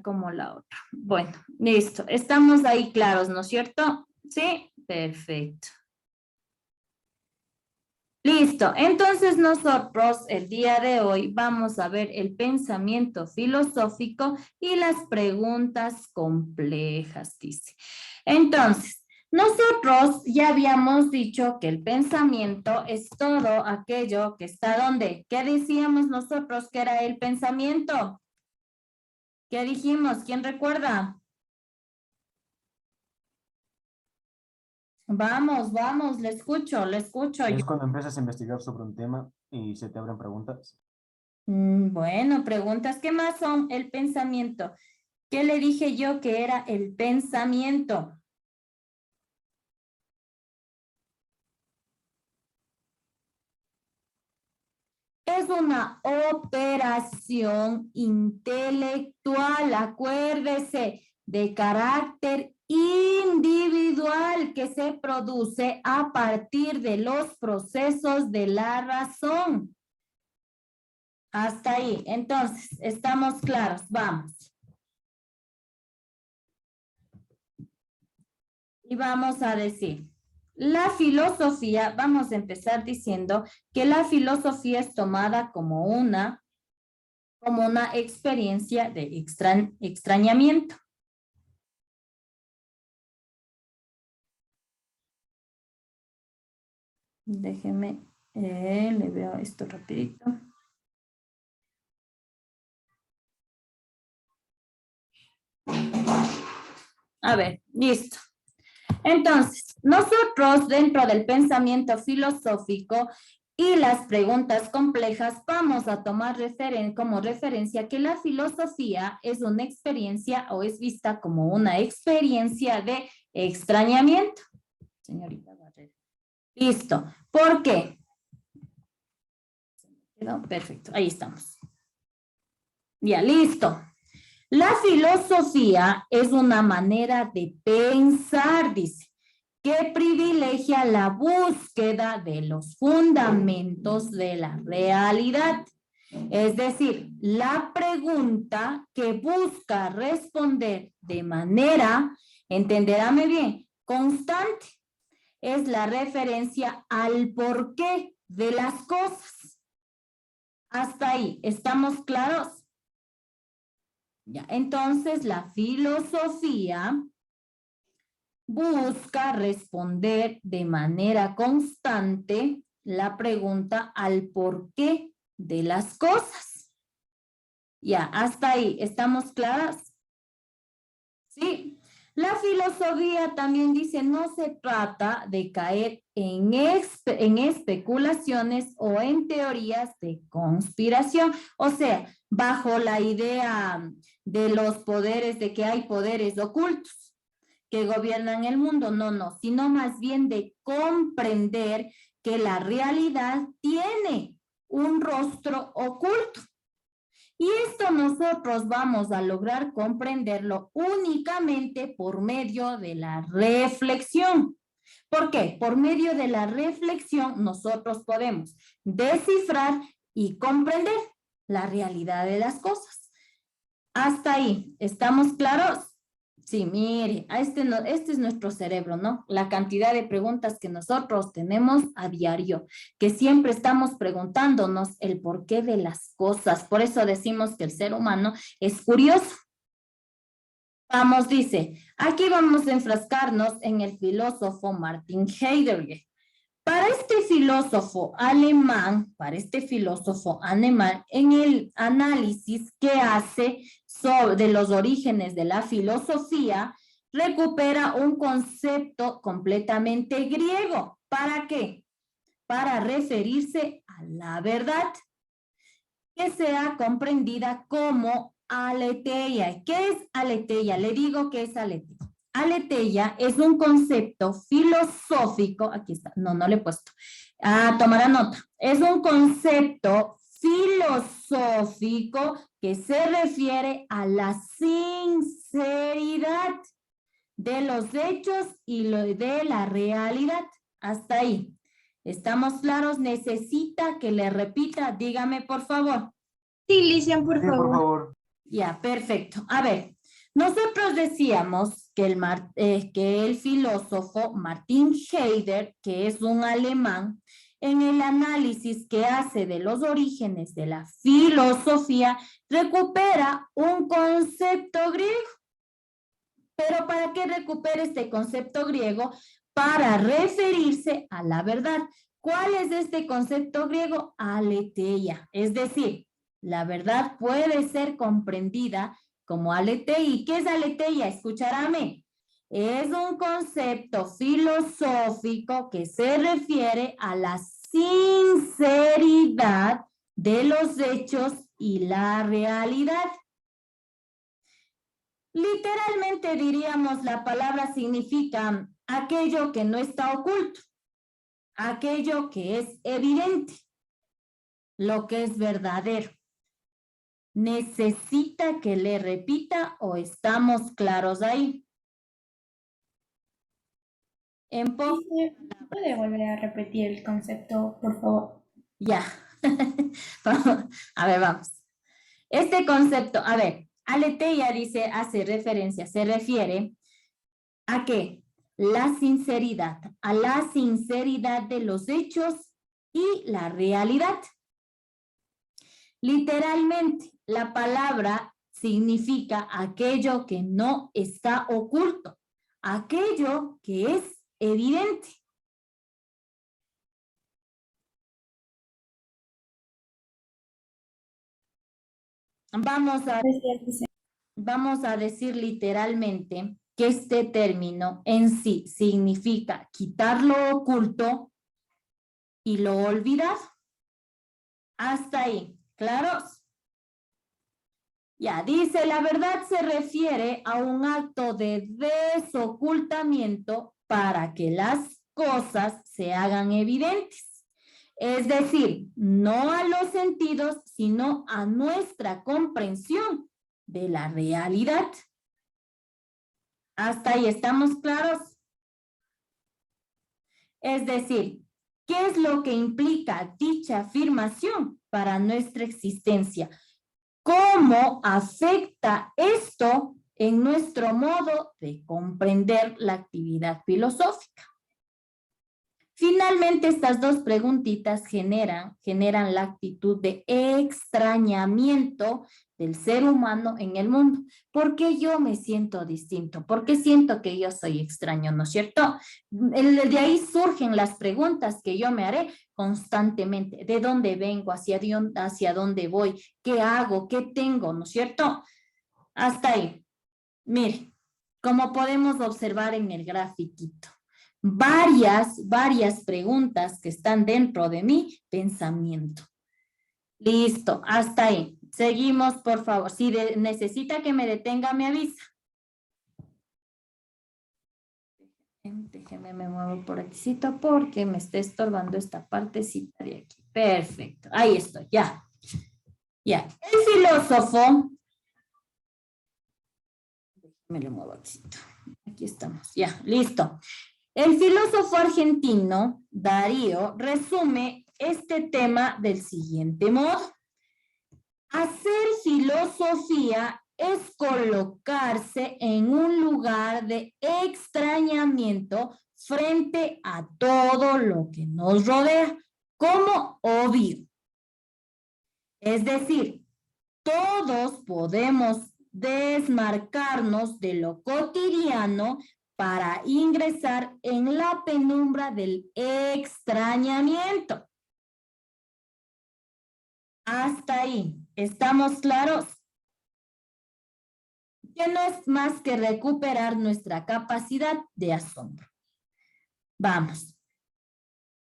como la otra. Bueno, listo. Estamos ahí claros, ¿no es cierto? Sí, perfecto. Listo. Entonces nosotros el día de hoy vamos a ver el pensamiento filosófico y las preguntas complejas, dice. Entonces, nosotros ya habíamos dicho que el pensamiento es todo aquello que está donde. ¿Qué decíamos nosotros que era el pensamiento? ¿Qué dijimos? ¿Quién recuerda? Vamos, vamos, le escucho yo. Es cuando empiezas a investigar sobre un tema y se te abren preguntas. Bueno, preguntas, ¿qué más son el pensamiento? ¿Qué le dije yo que era el pensamiento? Es una operación intelectual, acuérdese, de carácter individual que se produce a partir de los procesos de la razón. Hasta ahí. Entonces, ¿estamos claros? Vamos. Y vamos a decir, la filosofía, vamos a empezar diciendo que la filosofía es tomada como una experiencia de extrañamiento. Déjeme, le veo esto rapidito. A ver, listo. Entonces, nosotros dentro del pensamiento filosófico y las preguntas complejas vamos a tomar como referencia que la filosofía es una experiencia o es vista como una experiencia de extrañamiento. Señorita Barrera. Listo. ¿Por qué? Perfecto, ahí estamos. Ya, listo. La filosofía es una manera de pensar, dice, que privilegia la búsqueda de los fundamentos de la realidad. Es decir, la pregunta que busca responder de manera, entenderáme bien, constante, es la referencia al porqué de las cosas. Hasta ahí, ¿estamos claros? Ya, entonces la filosofía busca responder de manera constante la pregunta al porqué de las cosas. Ya, hasta ahí, ¿estamos claras? Sí. La filosofía también dice, no se trata de caer en especulaciones o en teorías de conspiración. O sea, bajo la idea de los poderes, de que hay poderes ocultos que gobiernan el mundo. No, no, sino más bien de comprender que la realidad tiene un rostro oculto. Y esto nosotros vamos a lograr comprenderlo únicamente por medio de la reflexión. ¿Por qué? Por medio de la reflexión nosotros podemos descifrar y comprender la realidad de las cosas. Hasta ahí, ¿estamos claros? Sí, mire, este es nuestro cerebro, ¿no? La cantidad de preguntas que nosotros tenemos a diario, que siempre estamos preguntándonos el porqué de las cosas. Por eso decimos que el ser humano es curioso. Vamos, dice, aquí vamos a enfrascarnos en el filósofo Martin Heidegger. Para este filósofo alemán, en el análisis que hace de los orígenes de la filosofía, recupera un concepto completamente griego. ¿Para qué? Para referirse a la verdad, que sea comprendida como aletheia. ¿Qué es aletheia? Le digo que es aletheia. Aletheia es un concepto filosófico, aquí está, no le he puesto, tomará nota, es un concepto filosófico que se refiere a la sinceridad de los hechos y de la realidad. Hasta ahí. ¿Estamos claros? ¿Necesita que le repita? Dígame, por favor. Sí, Lisian, por Sí, por favor. favor. Ya, perfecto. A ver, nosotros decíamos que el filósofo Martin Heidegger, que es un alemán, en el análisis que hace de los orígenes de la filosofía, recupera un concepto griego. Pero ¿para qué recupera este concepto griego? Para referirse a la verdad. ¿Cuál es este concepto griego? Aletheia. Es decir, la verdad puede ser comprendida como aletheia. ¿Qué es aletheia? Escucharame. Es un concepto filosófico que se refiere a la sinceridad de los hechos y la realidad. Literalmente diríamos, la palabra significa aquello que no está oculto, aquello que es evidente, lo que es verdadero. ¿Necesita que le repita o estamos claros ahí? ¿Puede volver a repetir el concepto, por favor? Ya. A ver, vamos. Este concepto, a ver, aletheia dice, hace referencia, se refiere ¿a qué? La sinceridad, a la sinceridad de los hechos y la realidad. Literalmente, la palabra significa aquello que no está oculto, aquello que es evidente. Vamos a decir literalmente que este término en sí significa quitar lo oculto y lo olvidado. Hasta ahí, ¿claros? Ya, dice, la verdad se refiere a un acto de desocultamiento para que las cosas se hagan evidentes. Es decir, no a los sentidos, sino a nuestra comprensión de la realidad. ¿Hasta ahí estamos claros? Es decir, ¿qué es lo que implica dicha afirmación para nuestra existencia? ¿Cómo afecta esto en nuestro modo de comprender la actividad filosófica? Finalmente, estas dos preguntitas generan la actitud de extrañamiento del ser humano en el mundo. ¿Por qué yo me siento distinto? ¿Por qué siento que yo soy extraño? ¿No es cierto? De ahí surgen las preguntas que yo me haré constantemente. ¿De dónde vengo? ¿Hacia dónde voy? ¿Qué hago? ¿Qué tengo? ¿No es cierto? Hasta ahí. Mire, como podemos observar en el grafiquito, varias preguntas que están dentro de mi pensamiento. Listo, hasta ahí. Seguimos, por favor. Si necesita que me detenga, me avisa. Déjeme, me muevo por aquí porque me está estorbando esta partecita de aquí. Perfecto, ahí estoy, ya. Ya, el filósofo, me lo muevo aquí. Aquí estamos, ya, listo. El filósofo argentino Darío resume este tema del siguiente modo. Hacer filosofía es colocarse en un lugar de extrañamiento frente a todo lo que nos rodea, como obvio. Es decir, todos podemos desmarcarnos de lo cotidiano para ingresar en la penumbra del extrañamiento. Hasta ahí, ¿estamos claros? Que no es más que recuperar nuestra capacidad de asombro. Vamos.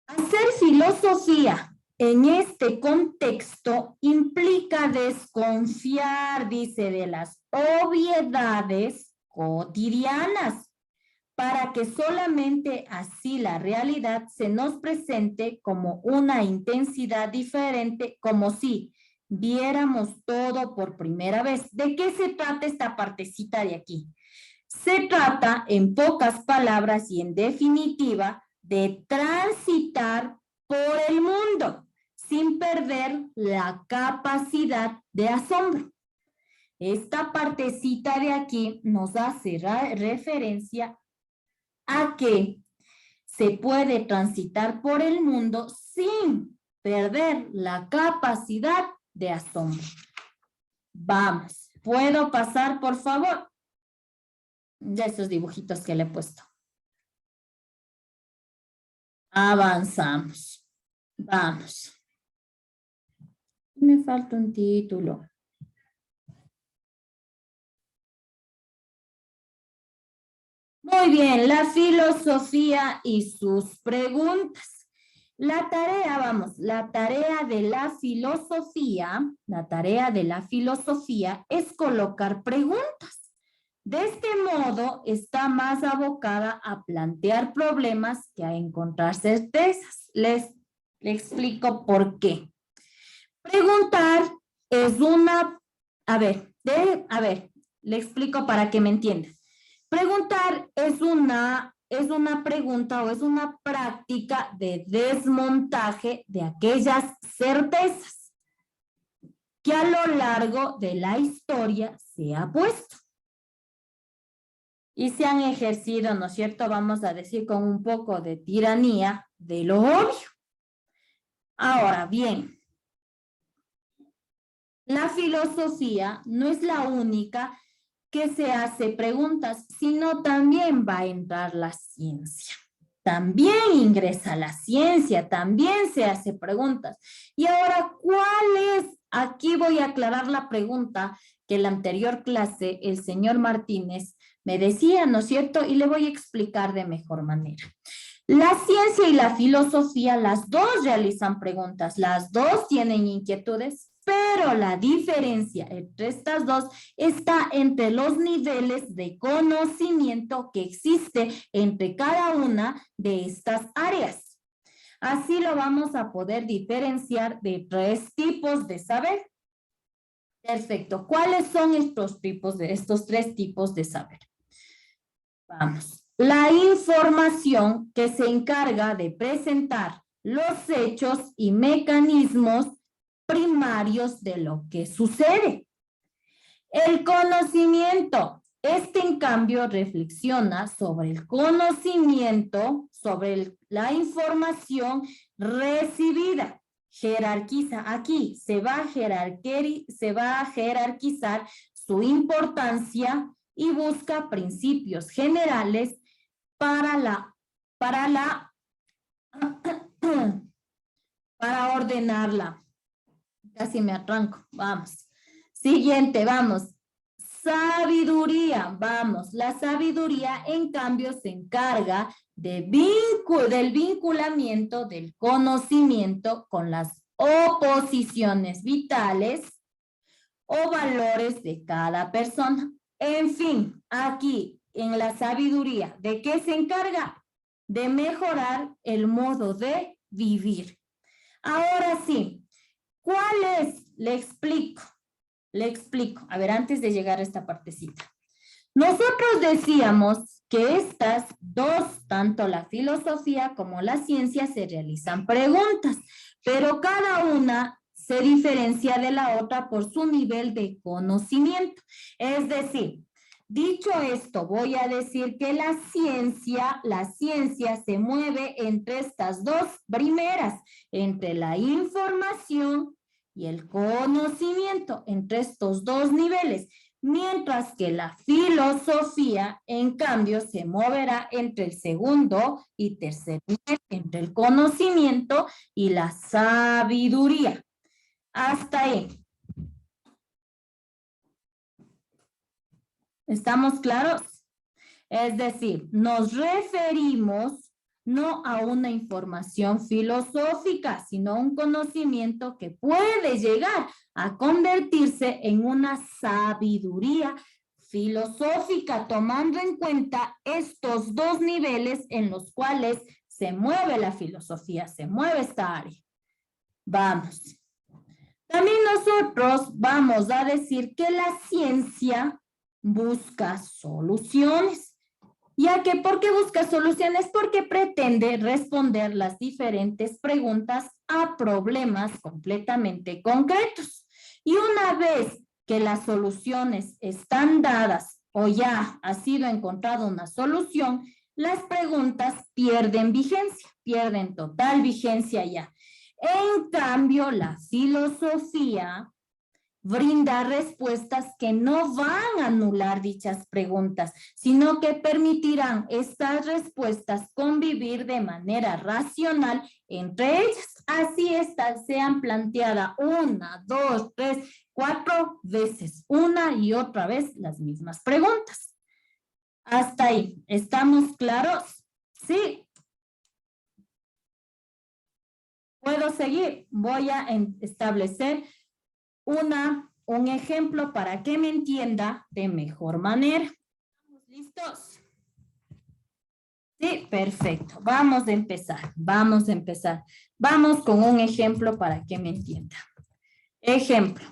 Hacer filosofía en este contexto implica desconfiar, dice, de las obviedades cotidianas, para que solamente así la realidad se nos presente como una intensidad diferente, como si viéramos todo por primera vez. ¿De qué se trata esta partecita de aquí? Se trata, en pocas palabras y en definitiva, de transitar por el mundo sin perder la capacidad de asombro. esta partecita de aquí nos hace referencia a que se puede transitar por el mundo sin perder la capacidad de asombro. Vamos, ¿puedo pasar, por favor? De esos dibujitos que le he puesto. Avanzamos. Vamos. Me falta un título. Muy bien, la filosofía y sus preguntas. La tarea, vamos, la tarea de la filosofía es colocar preguntas. De este modo, está más abocada a plantear problemas que a encontrar certezas. Les explico por qué. Preguntar es una, le explico para que me entiendan. Preguntar es una pregunta o es una práctica de desmontaje de aquellas certezas que a lo largo de la historia se ha puesto y se han ejercido, ¿no es cierto? Vamos a decir con un poco de tiranía de lo obvio. Ahora bien, la filosofía no es la única que se hace preguntas, sino también va a entrar la ciencia. También ingresa la ciencia, también se hace preguntas. Y ahora, ¿cuál es? Aquí voy a aclarar la pregunta que en la anterior clase el señor Martínez me decía, ¿no es cierto? Y le voy a explicar de mejor manera. La ciencia y la filosofía, las dos realizan preguntas, las dos tienen inquietudes, pero la diferencia entre estas dos está entre los niveles de conocimiento que existe entre cada una de estas áreas. Así lo vamos a poder diferenciar de tres tipos de saber. Perfecto. ¿Cuáles son estos tres tipos de saber? Vamos. La información que se encarga de presentar los hechos y mecanismos primarios de lo que sucede. El conocimiento. En cambio, reflexiona sobre el conocimiento, sobre la información recibida. Jerarquiza. Aquí se va a jerarquizar su importancia y busca principios generales para ordenarla. Casi me atranco. Vamos. Siguiente, vamos. Sabiduría. Vamos. La sabiduría, en cambio, se encarga del vinculamiento del conocimiento con las oposiciones vitales o valores de cada persona. En fin, aquí en la sabiduría, ¿de qué se encarga? De mejorar el modo de vivir. Ahora sí, ¿cuál es? Le explico. A ver, antes de llegar a esta partecita. Nosotros decíamos que estas dos, tanto la filosofía como la ciencia, se realizan preguntas, pero cada una se diferencia de la otra por su nivel de conocimiento. Es decir, dicho esto, voy a decir que la ciencia se mueve entre estas dos primeras, entre la información y el conocimiento, entre estos dos niveles, mientras que la filosofía, en cambio, se moverá entre el segundo y tercer nivel, entre el conocimiento y la sabiduría. Hasta ahí. ¿Estamos claros? Es decir, nos referimos no a una información filosófica, sino a un conocimiento que puede llegar a convertirse en una sabiduría filosófica, tomando en cuenta estos dos niveles en los cuales se mueve la filosofía, se mueve esta área. Vamos. También nosotros vamos a decir que la ciencia busca soluciones. ¿Ya que por qué busca soluciones? Porque pretende responder las diferentes preguntas a problemas completamente concretos. Y una vez que las soluciones están dadas o ya ha sido encontrada una solución, las preguntas pierden vigencia, pierden total vigencia ya. En cambio, la filosofía brinda respuestas que no van a anular dichas preguntas, sino que permitirán estas respuestas convivir de manera racional entre ellas. Así estas sean planteadas 1, 2, 3, 4 veces, una y otra vez las mismas preguntas. Hasta ahí, ¿estamos claros? Sí. ¿Puedo seguir? Voy a establecer un ejemplo para que me entienda de mejor manera. ¿Estamos listos? Sí, perfecto. Vamos a empezar. Vamos con un ejemplo para que me entienda. Ejemplo.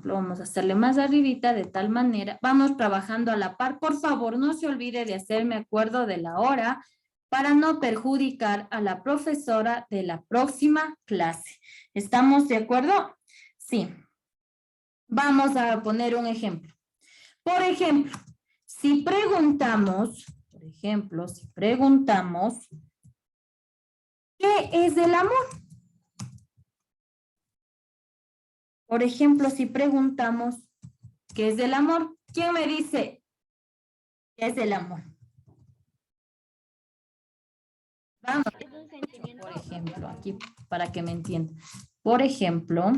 Vamos a hacerle más arribita de tal manera. Vamos trabajando a la par. Por favor, no se olvide de hacerme acuerdo de la hora para no perjudicar a la profesora de la próxima clase. ¿Estamos de acuerdo? Sí. Vamos a poner un ejemplo. Por ejemplo, si preguntamos, ¿qué es el amor? Por ejemplo, si preguntamos, ¿qué es el amor? ¿Quién me dice qué es el amor? Vamos, por ejemplo, aquí para que me entiendan. Por ejemplo,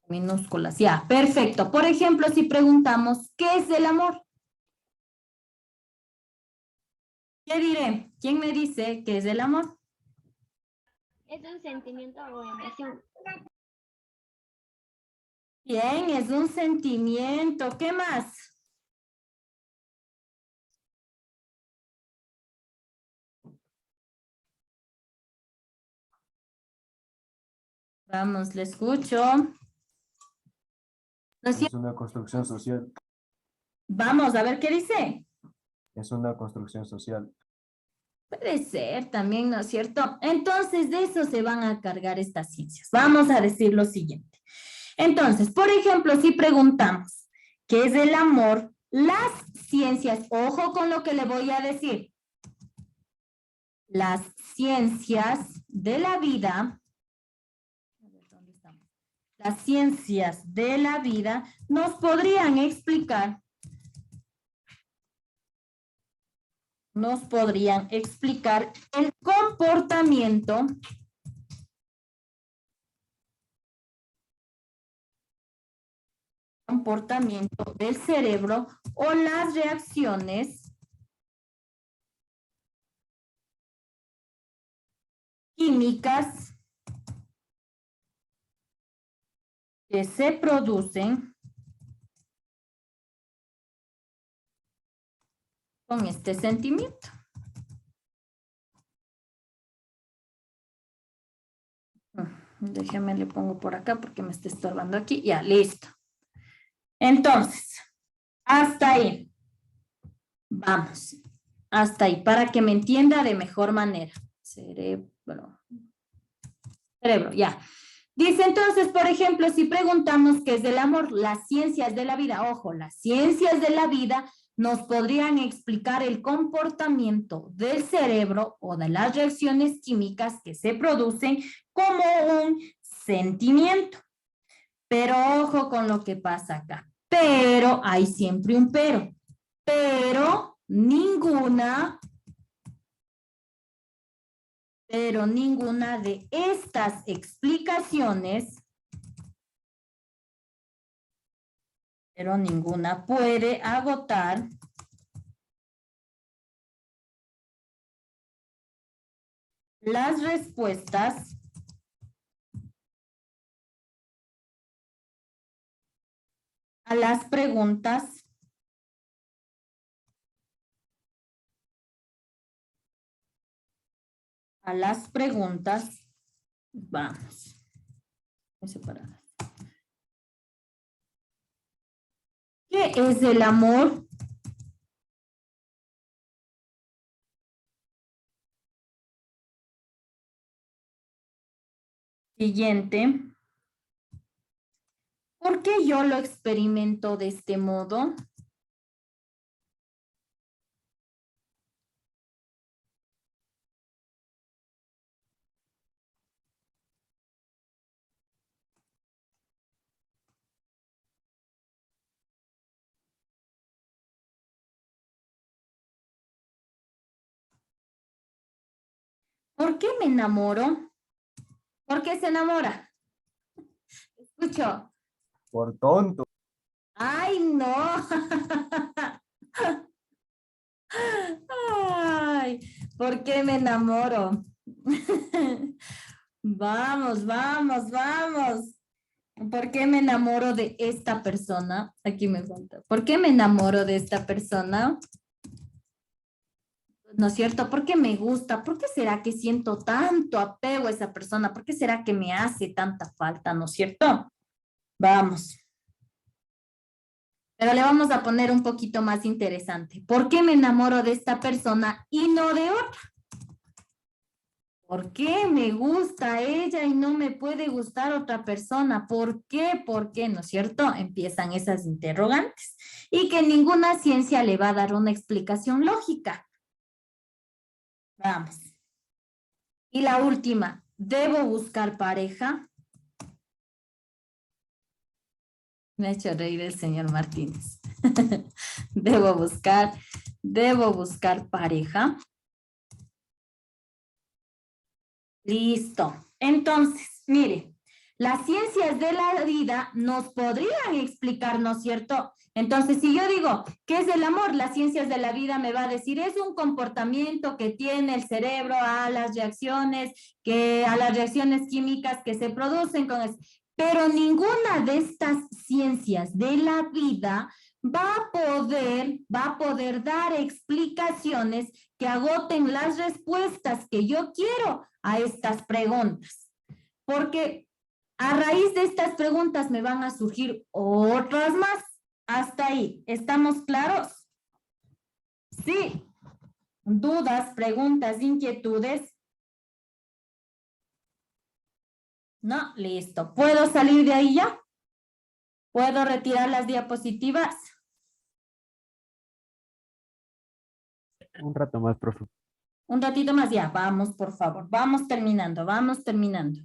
minúsculas, ya, perfecto. Por ejemplo, si preguntamos, ¿qué es el amor? ¿Qué diré? ¿Quién me dice qué es el amor? Es un sentimiento o emoción. Bien, es un sentimiento. ¿Qué más? Vamos, le escucho. ¿No es Es una construcción social. Vamos, a ver qué dice. Es una construcción social. Puede ser también, ¿no es cierto? Entonces, de eso se van a cargar estas ciencias. Vamos a decir lo siguiente. Entonces, por ejemplo, si preguntamos, ¿qué es el amor? Las ciencias, ojo con lo que le voy a decir. Las ciencias de la vida, las ciencias de la vida nos podrían explicar el comportamiento del cerebro o las reacciones químicas que se producen con este sentimiento. Déjeme, le pongo por acá porque me está estorbando aquí. Ya, listo. Entonces, hasta ahí. Vamos. Hasta ahí, para que me entienda de mejor manera. Cerebro, ya. Dice entonces, por ejemplo, si preguntamos qué es el amor, las ciencias de la vida, ojo, las ciencias de la vida nos podrían explicar el comportamiento del cerebro o de las reacciones químicas que se producen como un sentimiento. Pero ojo con lo que pasa acá. Pero, hay siempre un pero. Pero ninguna de estas explicaciones, puede agotar las respuestas a las preguntas vamos, separadas. ¿Qué es el amor? Siguiente. ¿Por qué yo lo experimento de este modo? ¿Por qué me enamoro? ¿Por qué se enamora? Escucho. Por tonto. ¡Ay, no! ¡Ay! ¿Por qué me enamoro? Vamos, vamos, vamos. ¿Por qué me enamoro de esta persona? Aquí me falta. ¿Por qué me enamoro de esta persona? ¿No es cierto? ¿Por qué me gusta? ¿Por qué será que siento tanto apego a esa persona? ¿Por qué será que me hace tanta falta? ¿No es cierto? Vamos. Pero le vamos a poner un poquito más interesante. ¿Por qué me enamoro de esta persona y no de otra? ¿Por qué me gusta ella y no me puede gustar otra persona? ¿Por qué? ¿Por qué? ¿No es cierto? Empiezan esas interrogantes y que ninguna ciencia le va a dar una explicación lógica. Vamos. Y la última, ¿debo buscar pareja? Me ha hecho reír el señor Martínez. Debo buscar pareja. Listo. Entonces, mire, las ciencias de la vida nos podrían explicar, ¿no es cierto? Entonces, si yo digo, ¿qué es el amor? Las ciencias de la vida me va a decir, es un comportamiento que tiene el cerebro a las reacciones químicas que se producen con eso. Pero ninguna de estas ciencias de la vida va a poder dar explicaciones que agoten las respuestas que yo quiero a estas preguntas. Porque a raíz de estas preguntas me van a surgir otras más. Hasta ahí, ¿estamos claros? Sí. ¿Dudas, preguntas, inquietudes? No, listo. ¿Puedo salir de ahí ya? ¿Puedo retirar las diapositivas? Un rato más, profe. Un ratito más ya. Vamos, por favor. Vamos terminando, vamos terminando.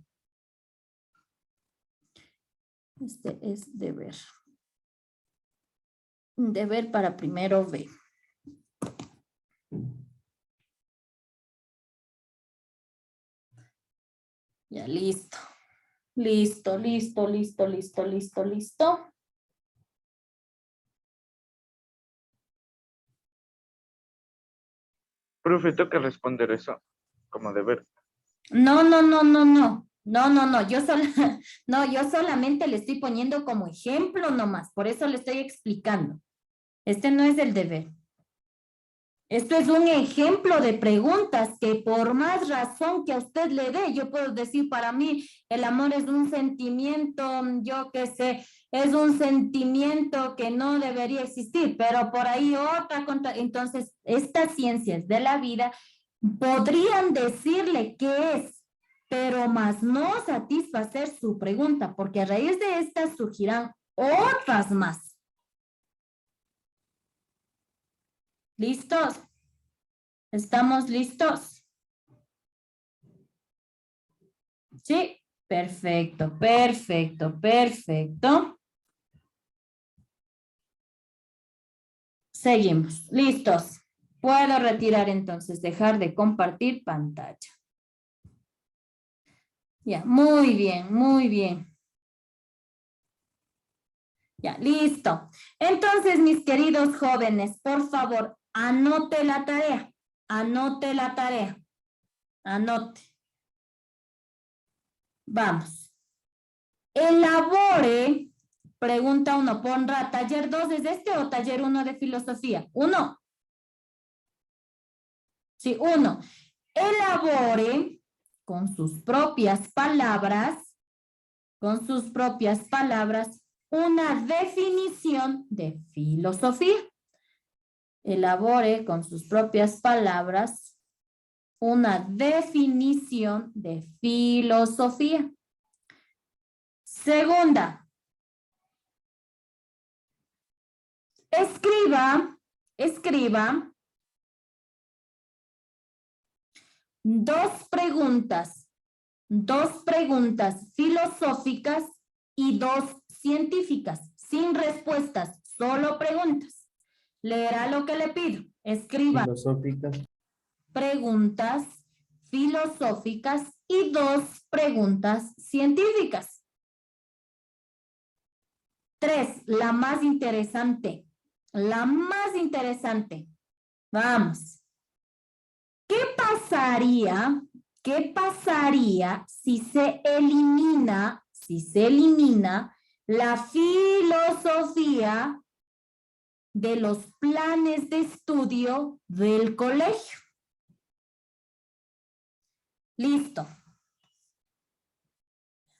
Este es deber. Deber para primero B. Ya, listo. Listo, listo, listo, listo, listo, listo. Profe, toca responder eso como deber. No, no, no, no, no. No, no, no. No, yo solamente le estoy poniendo como ejemplo nomás. Por eso le estoy explicando. Este no es el deber. Esto es un ejemplo de preguntas que por más razón que a usted le dé, yo puedo decir, para mí el amor es un sentimiento, yo qué sé, es un sentimiento que no debería existir, pero por ahí otra contra. Entonces, estas ciencias de la vida podrían decirle qué es, pero más no satisfacer su pregunta, porque a raíz de estas surgirán otras más. ¿Listos? ¿Estamos listos? Sí, perfecto, perfecto, perfecto. Seguimos, listos. Puedo retirar entonces, dejar de compartir pantalla. Ya, muy bien, muy bien. Ya, listo. Entonces, mis queridos jóvenes, por favor, anote la tarea. Anote la tarea. Anote. Vamos. Elabore, pregunta 1, pondrá taller 2 es este o taller 1 de filosofía. 1. Sí, 1. Elabore con sus propias palabras, una definición de filosofía. Elabore con sus propias palabras una definición de filosofía. Segunda. Escriba dos preguntas filosóficas y dos científicas, sin respuestas, solo preguntas. Leerá lo que le pido. Escriba Filosóficas. preguntas filosóficas y dos preguntas científicas. 3, la más interesante. La más interesante. Vamos. ¿Qué pasaría si se elimina la filosofía de los planes de estudio del colegio? Listo.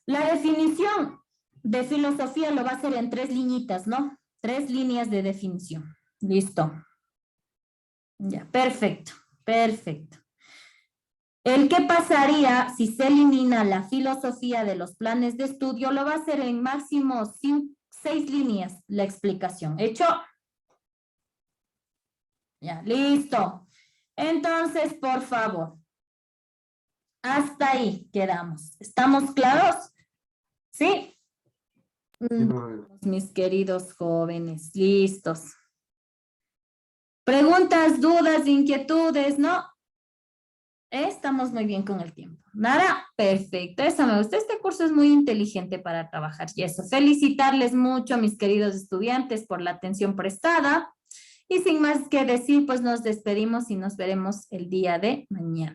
La definición de filosofía lo va a hacer en 3 liñitas, ¿no? 3 líneas de definición. Listo. Ya, perfecto, perfecto. El qué pasaría si se elimina la filosofía de los planes de estudio lo va a hacer en máximo 6 líneas la explicación. ¿Hecho? Ya, listo. Entonces, por favor. Hasta ahí quedamos. ¿Estamos claros? ¿Sí? Mis queridos jóvenes, listos. Preguntas, dudas, inquietudes, ¿no? Estamos muy bien con el tiempo. Nada, perfecto. Eso me gusta. Este curso es muy inteligente para trabajar y eso. Felicitarles mucho, mis queridos estudiantes, por la atención prestada. Y sin más que decir, pues nos despedimos y nos veremos el día de mañana.